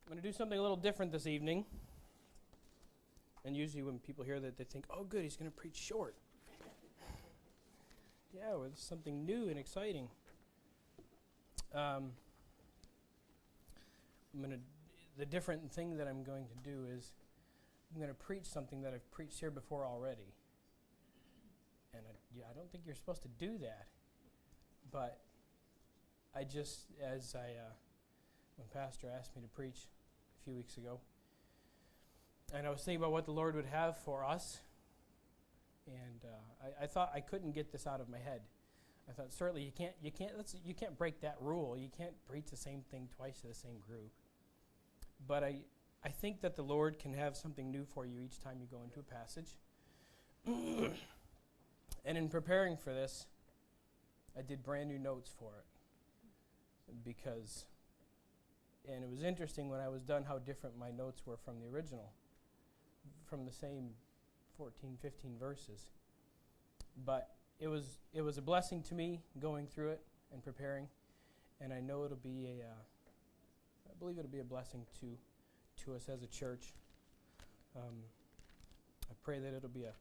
I'm going to do something a little different this evening. And usually when people hear that, they think, oh, good, he's going to preach short. Yeah, well, it's something new and exciting. The different thing that I'm going to do is I'm going to preach something that I've preached here before already. And I don't think you're supposed to do that. But I just, when Pastor asked me to preach a few weeks ago, and I was thinking about what the Lord would have for us, and I thought I couldn't get this out of my head. I thought certainly you can't break that rule. You can't preach the same thing twice to the same group. But I think that the Lord can have something new for you each time you go into a passage. And in preparing for this, I did brand new notes for it. And it was interesting when I was done how different my notes were from the original, from the same 14, 15 verses. But it was a blessing to me going through it and preparing, and I know I believe it'll be a blessing to us as a church. I pray that it'll be a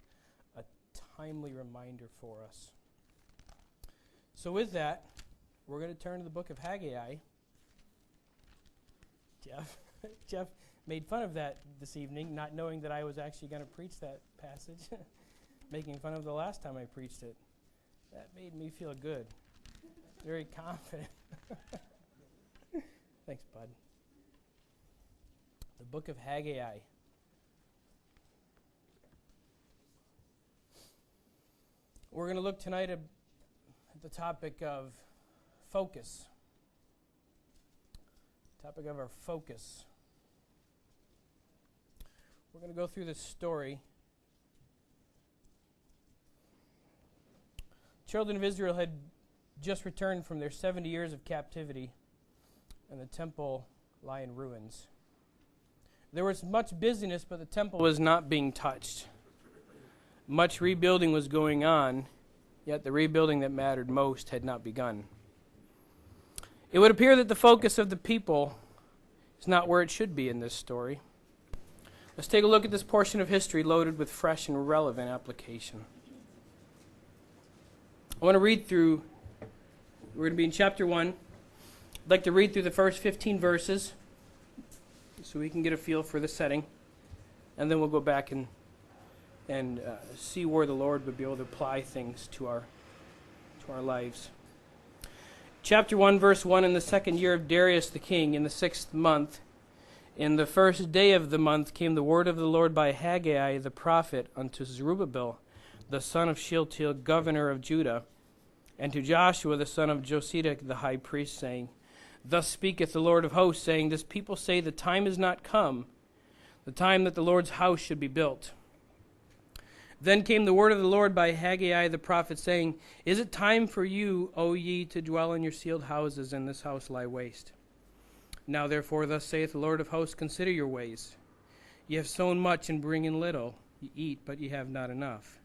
timely reminder for us. So with that, we're going to turn to the book of Haggai. Jeff made fun of that this evening, not knowing that I was actually going to preach that passage, making fun of the last time I preached it. That made me feel good. Very confident. Thanks, bud. The book of Haggai. We're going to look tonight at the topic of focus. Topic of our focus. We're going to go through this story. Children of Israel had just returned from their 70 years of captivity, and the temple lay in ruins. There was much busyness, but the temple was not being touched. Much rebuilding was going on, yet the rebuilding that mattered most had not begun. It would appear that the focus of the people is not where it should be in this story. Let's take a look at this portion of history loaded with fresh and relevant application. I want to read through, we're going to be in chapter 1. I'd like to read through the first 15 verses so we can get a feel for the setting. And then we'll go back and see where the Lord would be able to apply things to our lives. Chapter 1, verse 1, in the second year of Darius the king, in the 6th month, in the first day of the month, came the word of the Lord by Haggai the prophet unto Zerubbabel, the son of Shealtiel, governor of Judah, and to Joshua the son of Josedech the high priest, saying, Thus speaketh the Lord of hosts, saying, This people say the time is not come, the time that the Lord's house should be built. Then came the word of the Lord by Haggai the prophet, saying, Is it time for you, O ye, to dwell in your sealed houses, and this house lie waste? Now therefore thus saith the Lord of hosts, Consider your ways. Ye have sown much, and bring in little. Ye eat, but ye have not enough.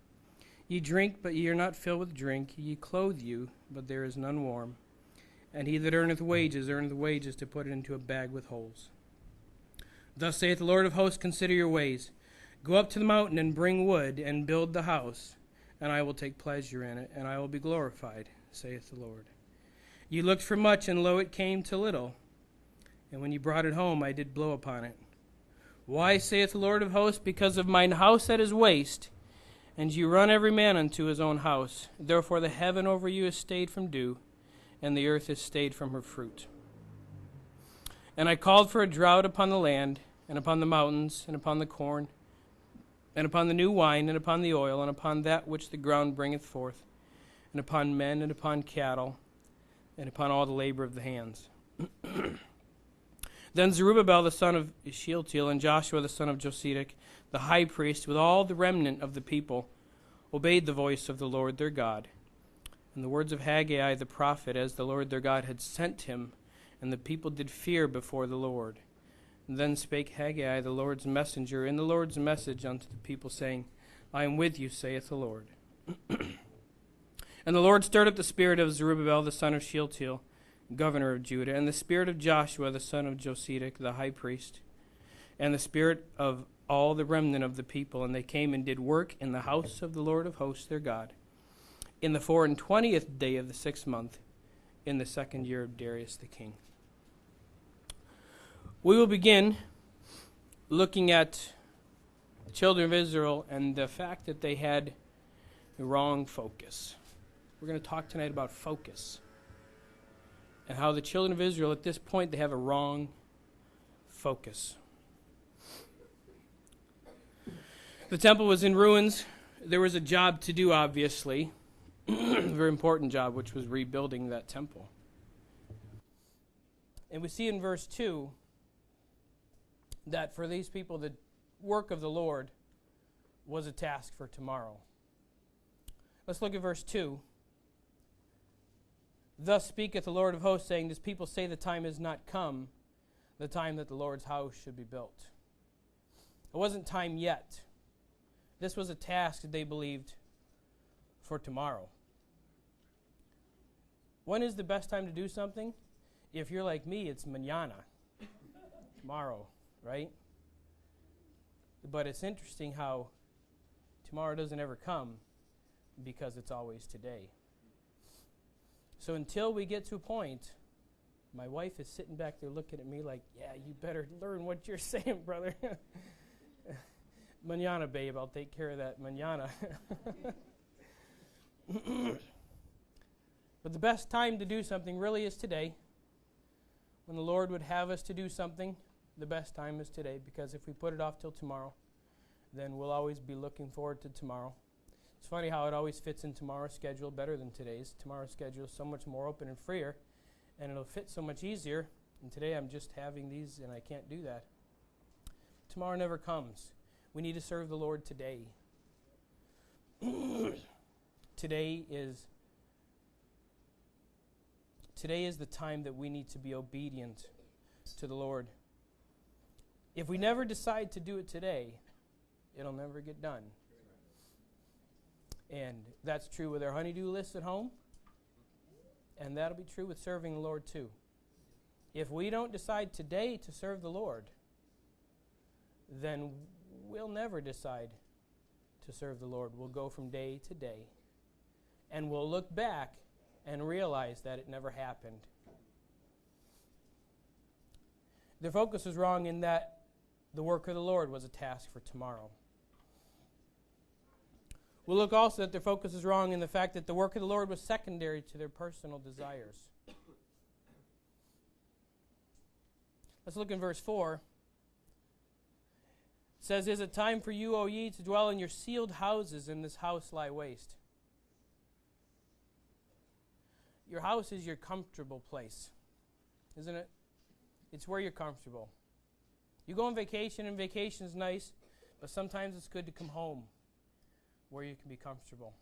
Ye drink, but ye are not filled with drink. Ye clothe you, but there is none warm. And he that earneth wages to put it into a bag with holes. Thus saith the Lord of hosts, Consider your ways. Go up to the mountain and bring wood, and build the house, and I will take pleasure in it, and I will be glorified, saith the Lord. Ye looked for much, and lo, it came to little. And when ye brought it home, I did blow upon it. Why, saith the Lord of hosts? Because of mine house that is waste, and ye run every man unto his own house. Therefore the heaven over you is stayed from dew, and the earth is stayed from her fruit. And I called for a drought upon the land, and upon the mountains, and upon the corn, and upon the new wine, and upon the oil, and upon that which the ground bringeth forth, and upon men, and upon cattle, and upon all the labor of the hands. Then Zerubbabel the son of Shealtiel, and Joshua the son of Josedech, the high priest, with all the remnant of the people, obeyed the voice of the Lord their God, and the words of Haggai the prophet, as the Lord their God had sent him, and the people did fear before the Lord. And then spake Haggai the Lord's messenger in the Lord's message unto the people, saying, I am with you, saith the Lord. And the Lord stirred up the spirit of Zerubbabel the son of Shealtiel, governor of Judah, and the spirit of Joshua the son of Josedek, the high priest, and the spirit of all the remnant of the people. And they came and did work in the house of the Lord of hosts their God, in the 24th day of the 6th month, in the 2nd year of Darius the king. We will begin looking at the children of Israel and the fact that they had the wrong focus. We're going to talk tonight about focus and how the children of Israel at this point, they have a wrong focus. The temple was in ruins. There was a job to do, obviously, a very important job, which was rebuilding that temple. And we see in verse 2 that for these people, the work of the Lord was a task for tomorrow. Let's look at verse 2. Thus speaketh the Lord of hosts, saying, This people say the time is not come, the time that the Lord's house should be built. It wasn't time yet. This was a task that they believed for tomorrow. When is the best time to do something? If you're like me, it's mañana, tomorrow, right? But it's interesting how tomorrow doesn't ever come because it's always today. So until we get to a point, my wife is sitting back there looking at me like, yeah, you better learn what you're saying, brother. Mañana, babe, I'll take care of that mañana. But the best time to do something really is today. When the Lord would have us to do something, the best time is today, because if we put it off till tomorrow, then we'll always be looking forward to tomorrow. It's funny how it always fits in tomorrow's schedule better than today's. Tomorrow's schedule is so much more open and freer, and it'll fit so much easier. And today I'm just having these, and I can't do that. Tomorrow never comes. We need to serve the Lord today. Today is the time that we need to be obedient to the Lord. If we never decide to do it today, it'll never get done. And that's true with our honey-do list at home, and that'll be true with serving the Lord too. If we don't decide today to serve the Lord, then we'll never decide to serve the Lord. We'll go from day to day, and we'll look back and realize that it never happened. Their focus was wrong in that the work of the Lord was a task for tomorrow. We'll look also that their focus is wrong in the fact that the work of the Lord was secondary to their personal desires. Let's look in verse 4. It says, Is it time for you, O ye, to dwell in your sealed houses, and this house lie waste? Your house is your comfortable place, isn't it? It's where you're comfortable. You go on vacation, and vacation is nice, but sometimes it's good to come home where you can be comfortable.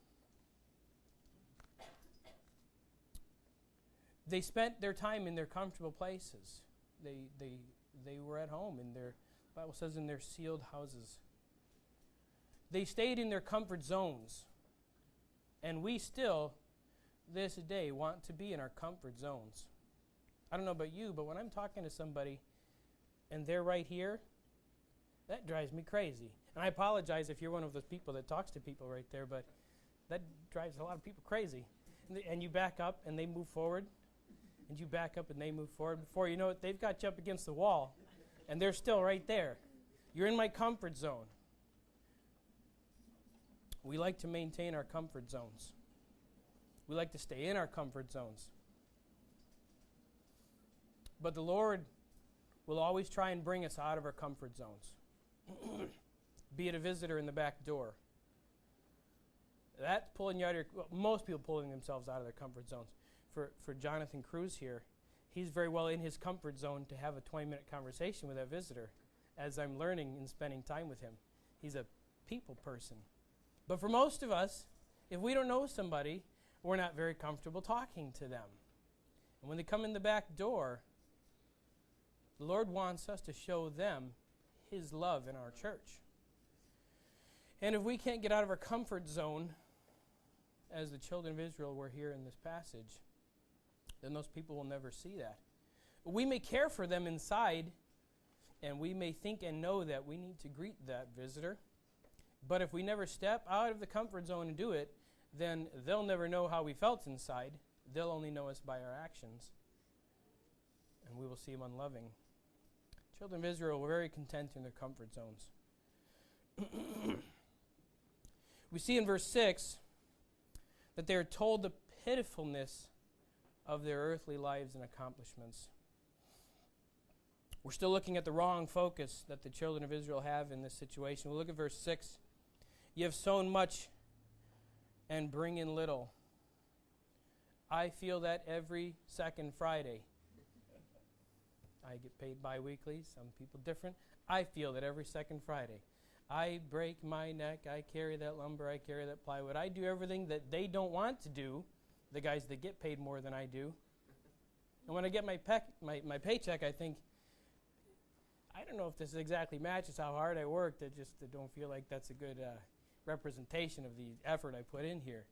They spent their time in their comfortable places. They were at home in their, the Bible says, in their sealed houses. They stayed in their comfort zones. And we still, this day, want to be in our comfort zones. I don't know about you, but when I'm talking to somebody and they're right here, that drives me crazy. And I apologize if you're one of those people that talks to people right there, but that drives a lot of people crazy. And you back up and they move forward, and you back up and they move forward. Before you know it, they've got you up against the wall, and they're still right there. You're in my comfort zone. We like to maintain our comfort zones. We like to stay in our comfort zones. But the Lord will always try and bring us out of our comfort zones. Be it a visitor in the back door. That's pulling you out of your... Well, most people pulling themselves out of their comfort zones. For Jonathan Cruz here, he's very well in his comfort zone to have a 20-minute conversation with that visitor as I'm learning and spending time with him. He's a people person. But for most of us, if we don't know somebody, we're not very comfortable talking to them. And when they come in the back door, the Lord wants us to show them His love in our church. And if we can't get out of our comfort zone, as the children of Israel were here in this passage, then those people will never see that. We may care for them inside, and we may think and know that we need to greet that visitor. But if we never step out of the comfort zone and do it, then they'll never know how we felt inside. They'll only know us by our actions. And we will seem unloving. Children of Israel were very content in their comfort zones. We see in verse 6 that they are told the pitifulness of their earthly lives and accomplishments. We're still looking at the wrong focus that the children of Israel have in this situation. We'll look at verse 6. You have sown much and bring in little. I feel that every second Friday. I get paid bi-weekly, some people different. I feel that every second Friday. I break my neck, I carry that lumber, I carry that plywood. I do everything that they don't want to do, the guys that get paid more than I do. And when I get my paycheck, I think, I don't know if this exactly matches how hard I worked. I don't feel like that's a good representation of the effort I put in here.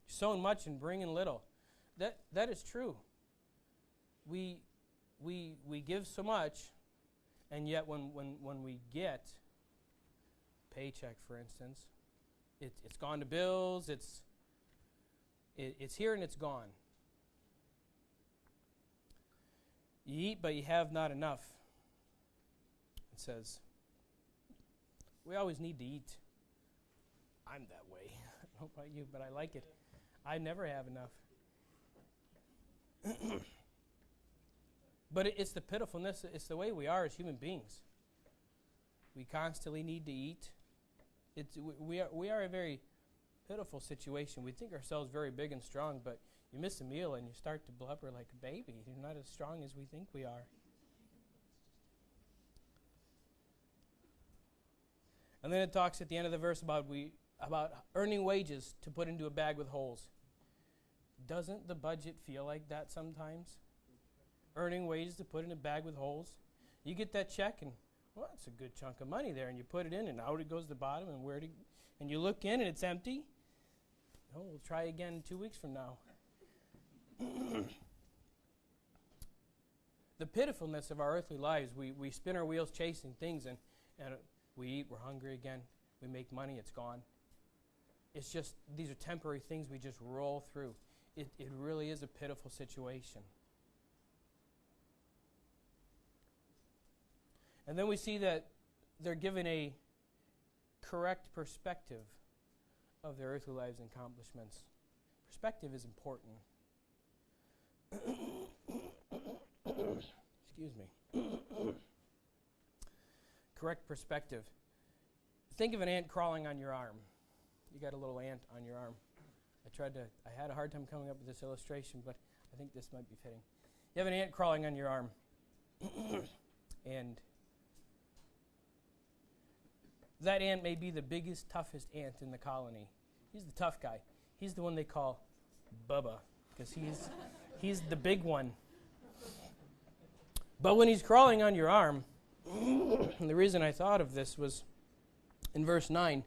Sown much and bring in little. That is true. We give so much, and yet when we get paycheck, for instance, it's gone to bills. It's here and it's gone. You eat, but you have not enough. It says, we always need to eat. I'm that way. I don't know about you, but I like it. I never have enough. But it's the pitifulness, it's the way we are as human beings. We constantly need to eat. We are a very pitiful situation. We think ourselves very big and strong, but you miss a meal and you start to blubber like a baby. You're not as strong as we think we are. And then it talks at the end of the verse about earning wages to put into a bag with holes. Doesn't the budget feel like that sometimes? Earning wages to put in a bag with holes. You get that check and, well, that's a good chunk of money there, and you put it in and out it goes to the bottom, and you look in and it's empty. Oh, we'll try again 2 weeks from now. The pitifulness of our earthly lives, we spin our wheels chasing things, and we eat, we're hungry again, we make money, it's gone. It's just, these are temporary things we just roll through. It really is a pitiful situation. And then we see that they're given a correct perspective of their earthly lives and accomplishments. Perspective is important. Excuse me. Correct perspective. Think of an ant crawling on your arm. You got a little ant on your arm. I had a hard time coming up with this illustration, but I think this might be fitting. You have an ant crawling on your arm. And that ant may be the biggest, toughest ant in the colony. He's the tough guy. He's the one they call Bubba, because he's the big one. But when he's crawling on your arm, and the reason I thought of this was in verse 9.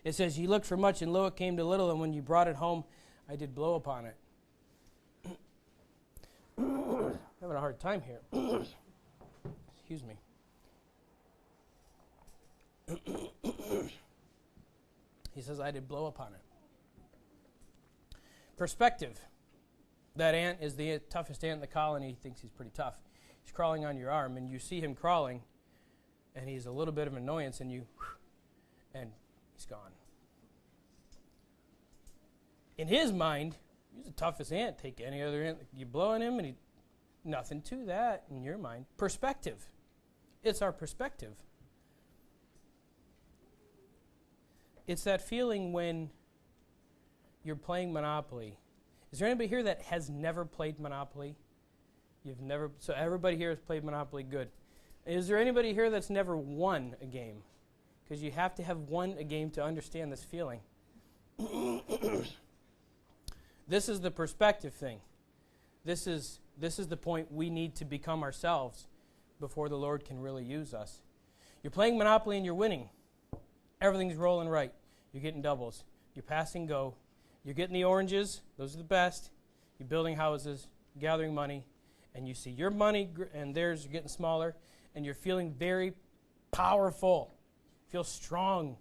It says, "He looked for much, and lo, it came to little, and when you brought it home, I did blow upon it." Having a hard time here. Excuse me. He says, I did blow upon it. Perspective. That ant is the toughest ant in the colony. He thinks he's pretty tough. He's crawling on your arm, and you see him crawling, and he's a little bit of an annoyance, and he's gone. In his mind, he's the toughest ant. Take any other ant, you blow on him, and nothing to that in your mind. Perspective. It's our perspective. It's that feeling when you're playing Monopoly. Is there anybody here that has never played Monopoly? So everybody here has played Monopoly, good. Is there anybody here that's never won a game? Because you have to have won a game to understand this feeling. This is the perspective thing. This is the point we need to become ourselves before the Lord can really use us. You're playing Monopoly and you're winning. Everything's rolling right. You're getting doubles. You're passing go. You're getting the oranges. Those are the best. You're building houses, gathering money, and you see your money and theirs are getting smaller, and you're feeling very powerful. You feel strong.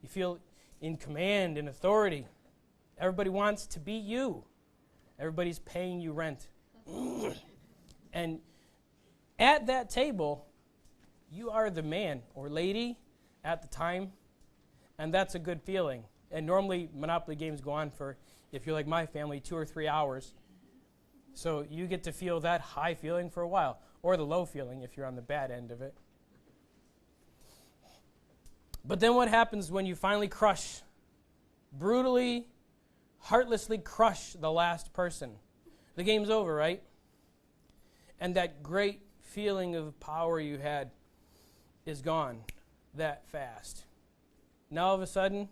You feel in command and authority. Everybody wants to be you. Everybody's paying you rent. And at that table, you are the man or lady at the time, and that's a good feeling. And normally, Monopoly games go on for, if you're like my family, 2 or 3 hours. So you get to feel that high feeling for a while, or the low feeling if you're on the bad end of it. But then what happens when you finally crush, brutally, heartlessly crush the last person? The game's over, right? And that great feeling of power you had is gone that fast. Now all of a sudden,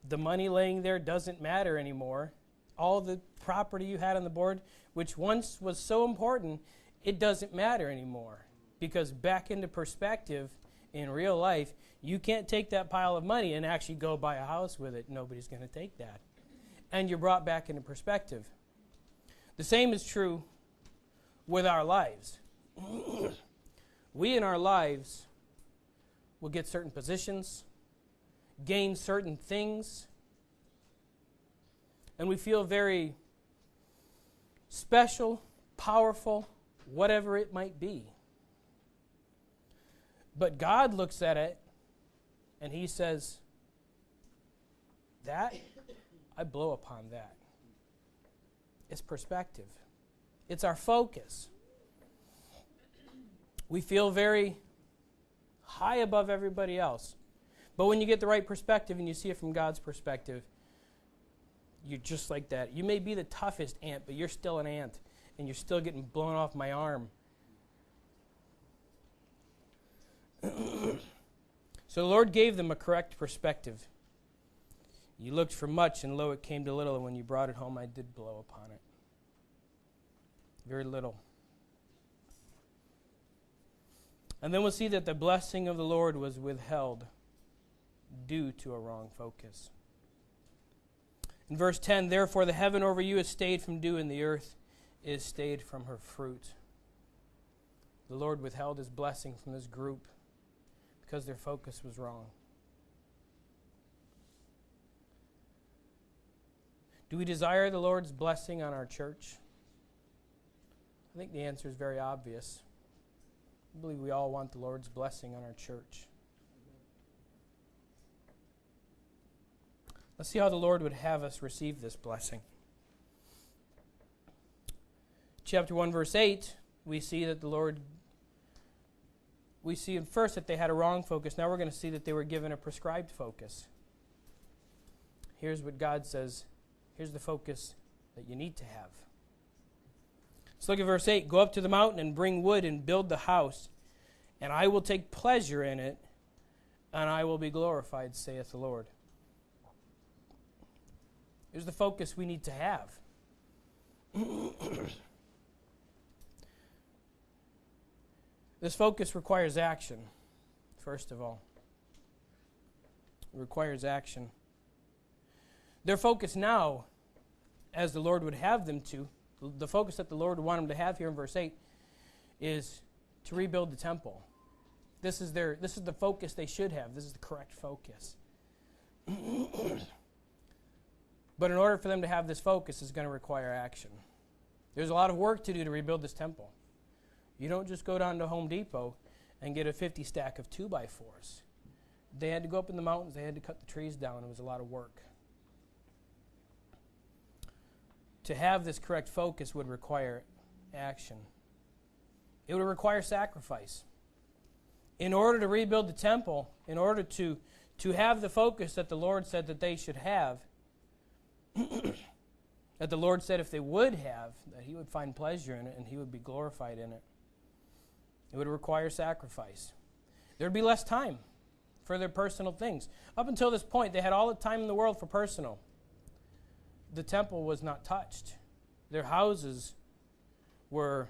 the money laying there doesn't matter anymore. All the property you had on the board, which once was so important, it doesn't matter anymore. Because back into perspective, in real life, you can't take that pile of money and actually go buy a house with it. Nobody's going to take that. And you're brought back into perspective. The same is true with our lives. We in our lives will get certain positions, gain certain things, and we feel very special, powerful, whatever it might be. But God looks at it and he says, that, I blow upon that. It's perspective. It's our focus. We feel very high above everybody else. But when you get the right perspective and you see it from God's perspective, you're just like that. You may be the toughest ant, but you're still an ant, and you're still getting blown off my arm. So the Lord gave them a correct perspective. You looked for much, and lo, it came to little, and when you brought it home, I did blow upon it. Very little. And then we'll see that the blessing of the Lord was withheld due to a wrong focus. In verse 10, therefore the heaven over you is stayed from dew, and the earth is stayed from her fruit. The Lord withheld his blessing from this group because their focus was wrong. Do we desire the Lord's blessing on our church? I think the answer is very obvious. I believe we all want the Lord's blessing on our church. Let's see how the Lord would have us receive this blessing. Chapter 1, verse 8, we see that we see first that they had a wrong focus. Now we're going to see that they were given a prescribed focus. Here's what God says. Here's the focus that you need to have. Let's look at verse 8. Go up to the mountain and bring wood and build the house, and I will take pleasure in it, and I will be glorified, saith the Lord. Here's the focus we need to have. This focus requires action, first of all. It requires action. Their focus now, as the Lord would have them to, the focus that the Lord would want them to have here in verse 8, is to rebuild the temple. This is the focus they should have. This is the correct focus. But in order for them to have this focus, it's going to require action. There's a lot of work to do to rebuild this temple. You don't just go down to Home Depot and get a 50 stack of 2x4s. They had to go up in the mountains. They had to cut the trees down. It was a lot of work. To have this correct focus would require action. It would require sacrifice. In order to rebuild the temple, in order to have the focus that the Lord said that they should have, that the Lord said if they would have, that He would find pleasure in it and He would be glorified in it. It would require sacrifice. There would be less time for their personal things. Up until this point, they had all the time in the world for personal. The temple was not touched. Their houses were...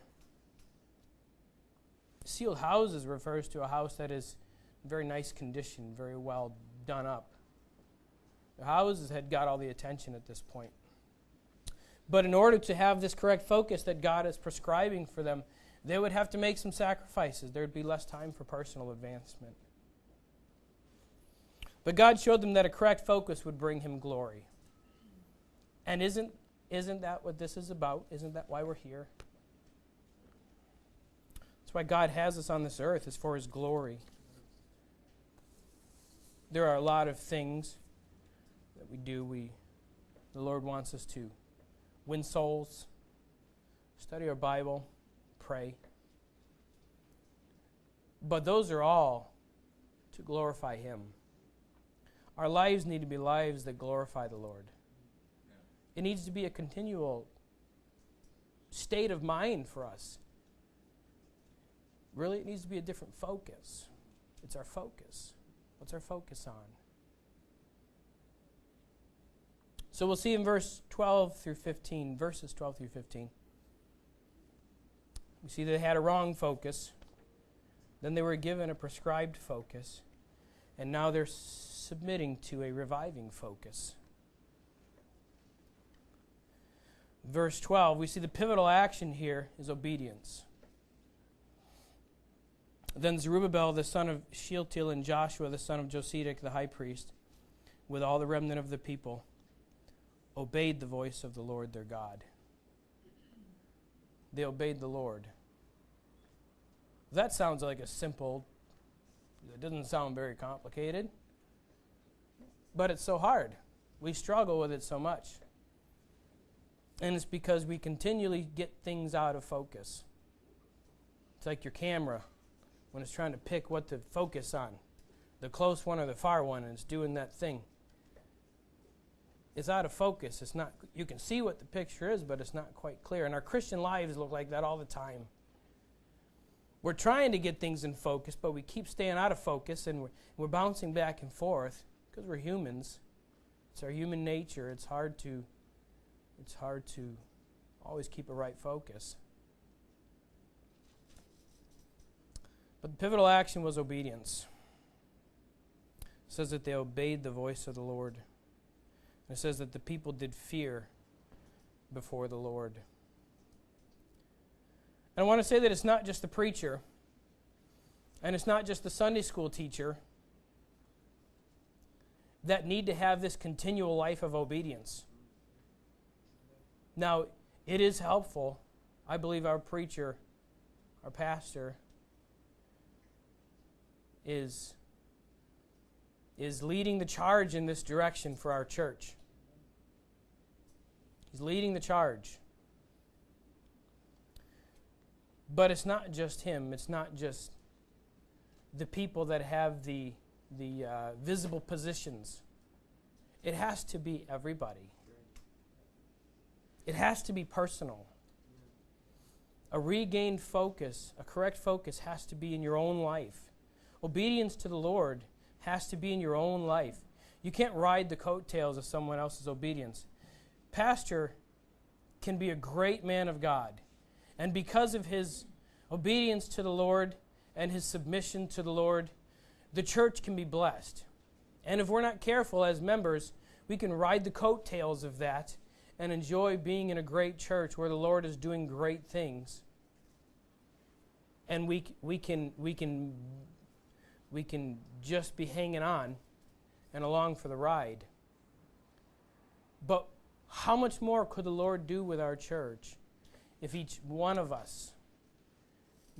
Sealed houses refers to a house that is in very nice condition, very well done up. Their houses had got all the attention at this point. But in order to have this correct focus that God is prescribing for them, they would have to make some sacrifices. There would be less time for personal advancement. But God showed them that a correct focus would bring him glory. And isn't that what this is about? Isn't that why we're here? That's why God has us on this earth, is for his glory. There are a lot of things that we do. The Lord wants us to win souls, study our Bible, pray. But those are all to glorify him. Our lives need to be lives that glorify the Lord. It needs to be a continual state of mind for us. Really, it needs to be a different focus. It's our focus. What's our focus on? So we'll see in verses 12 through 15. We see they had a wrong focus. Then they were given a prescribed focus. And now they're submitting to a reviving focus. Verse 12, we see the pivotal action here is obedience. Then Zerubbabel, the son of Shealtiel, and Joshua, the son of Josedek, the high priest, with all the remnant of the people, obeyed the voice of the Lord their God. They obeyed the Lord. That sounds like a simple, it doesn't sound very complicated, but it's so hard. We struggle with it so much. And it's because we continually get things out of focus. It's like your camera when it's trying to pick what to focus on, the close one or the far one, and it's doing that thing. It's out of focus. It's not. You can see what the picture is, but it's not quite clear. And our Christian lives look like that all the time. We're trying to get things in focus, but we keep staying out of focus, and we're bouncing back and forth because we're humans. It's our human nature. It's hard to always keep a right focus. But the pivotal action was obedience. It says that they obeyed the voice of the Lord. And it says that the people did fear before the Lord. And I want to say that it's not just the preacher, and it's not just the Sunday school teacher that need to have this continual life of obedience. Now, it is helpful. I believe our preacher, our pastor, is leading the charge in this direction for our church. He's leading the charge. But it's not just him. It's not just the people that have the visible positions. It has to be everybody. It has to be personal. A regained focus, a correct focus, has to be in your own life. Obedience to the Lord has to be in your own life. You can't ride the coattails of someone else's obedience. Pastor can be a great man of God, and because of his obedience to the Lord and his submission to the Lord, the church can be blessed. And if we're not careful as members, we can ride the coattails of that and enjoy being in a great church where the Lord is doing great things. And we can just be hanging on and along for the ride. But how much more could the Lord do with our church if each one of us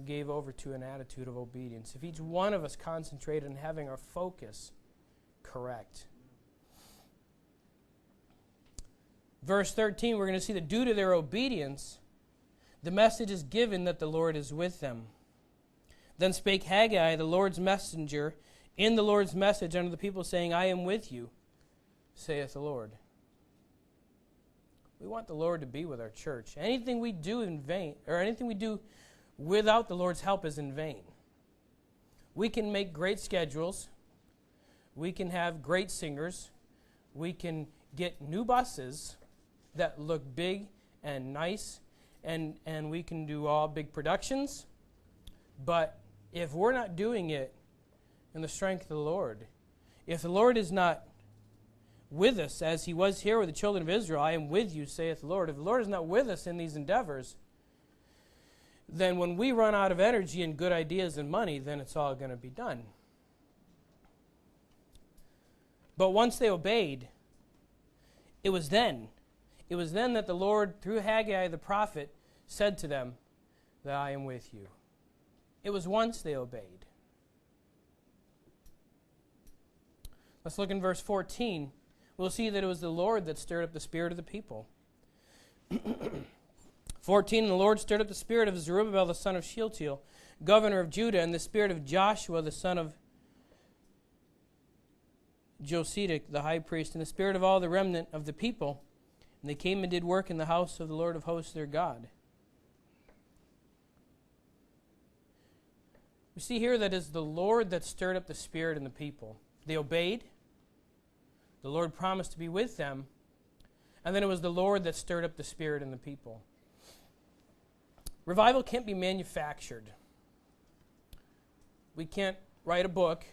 gave over to an attitude of obedience, if each one of us concentrated on having our focus correct? Verse 13, we're going to see that due to their obedience, the message is given that the Lord is with them. Then spake Haggai, the Lord's messenger, in the Lord's message unto the people, saying, I am with you, saith the Lord. We want the Lord to be with our church. Anything we do in vain, or anything we do without the Lord's help is in vain. We can make great schedules. We can have great singers. We can get new buses that look big and nice, and we can do all big productions. But if we're not doing it in the strength of the Lord, if the Lord is not with us as he was here with the children of Israel. I am with you, saith the Lord. If the Lord is not with us in these endeavors, then when we run out of energy and good ideas and money, then it's all going to be done. But once they obeyed, it was then that the Lord, through Haggai the prophet, said to them that I am with you. It was once they obeyed. Let's look in verse 14. We'll see that it was the Lord that stirred up the spirit of the people. 14, and the Lord stirred up the spirit of Zerubbabel the son of Shealtiel, governor of Judah, and the spirit of Joshua the son of Josedek the high priest, and the spirit of all the remnant of the people. And they came and did work in the house of the Lord of hosts their God. We see here that it is the Lord that stirred up the spirit in the people. They obeyed. The Lord promised to be with them. And then it was the Lord that stirred up the spirit in the people. Revival can't be manufactured. We can't write a book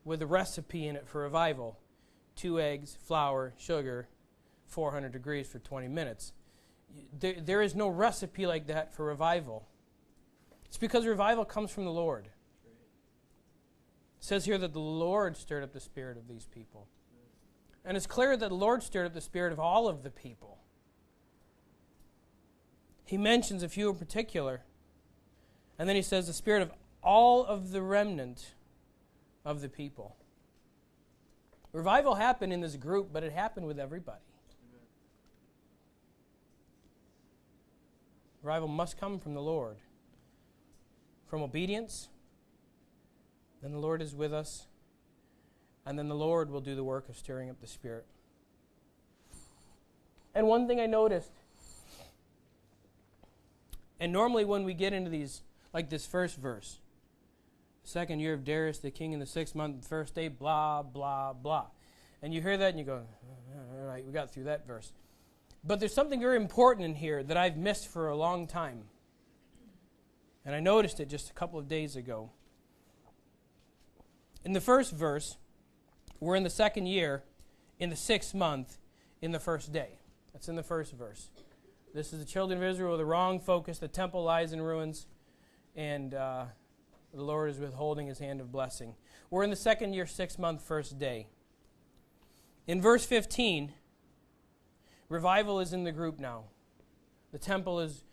with a recipe in it for revival. 2 eggs, flour, sugar, 400 degrees for 20 minutes. There is no recipe like that for revival. It's because revival comes from the Lord. It says here that the Lord stirred up the spirit of these people. And it's clear that the Lord stirred up the spirit of all of the people. He mentions a few in particular. And then he says the spirit of all of the remnant of the people. Revival happened in this group, but it happened with everybody. Amen. Revival must come from the Lord. From obedience, then the Lord is with us, and then the Lord will do the work of stirring up the Spirit. And one thing I noticed, and normally when we get into these, like this first verse, 2nd year of Darius the king in the 6th month, the first day, blah, blah, blah. And you hear that and you go, all right, we got through that verse. But there's something very important in here that I've missed for a long time. And I noticed it just a couple of days ago. In the first verse, we're in the 2nd year, in the 6th month, in the first day. That's in the first verse. This is the children of Israel with the wrong focus. The temple lies in ruins, and the Lord is withholding his hand of blessing. We're in the 2nd year, 6th month, first day. In verse 15, revival is in the group now. The temple is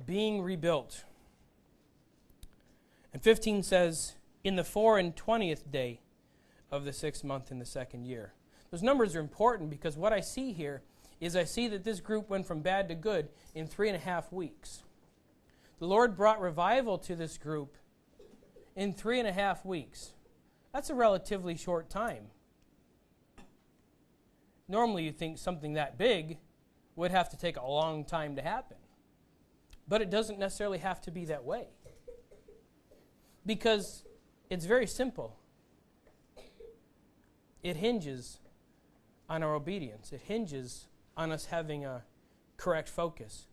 being rebuilt. And 15 says, in the 24th day of the 6th month in the 2nd year. Those numbers are important because what I see here is I see that this group went from bad to good in 3.5 weeks. The Lord brought revival to this group in 3.5 weeks. That's a relatively short time. Normally you think something that big would have to take a long time to happen. But it doesn't necessarily have to be that way. Because it's very simple. It hinges on our obedience. It hinges on us having a correct focus.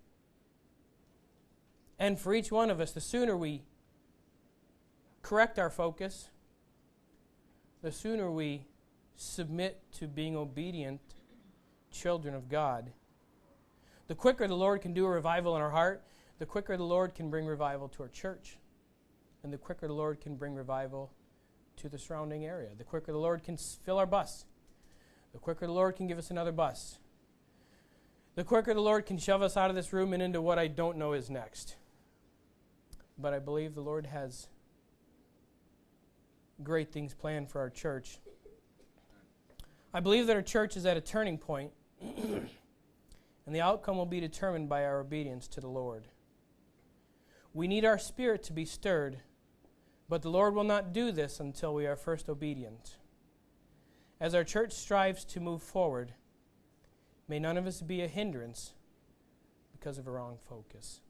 And for each one of us, the sooner we correct our focus, the sooner we submit to being obedient children of God, the quicker the Lord can do a revival in our heart, the quicker the Lord can bring revival to our church. And the quicker the Lord can bring revival to the surrounding area. The quicker the Lord can fill our bus. The quicker the Lord can give us another bus. The quicker the Lord can shove us out of this room and into what I don't know is next. But I believe the Lord has great things planned for our church. I believe that our church is at a turning point, and the outcome will be determined by our obedience to the Lord. We need our spirit to be stirred, but the Lord will not do this until we are first obedient. As our church strives to move forward, may none of us be a hindrance because of a wrong focus.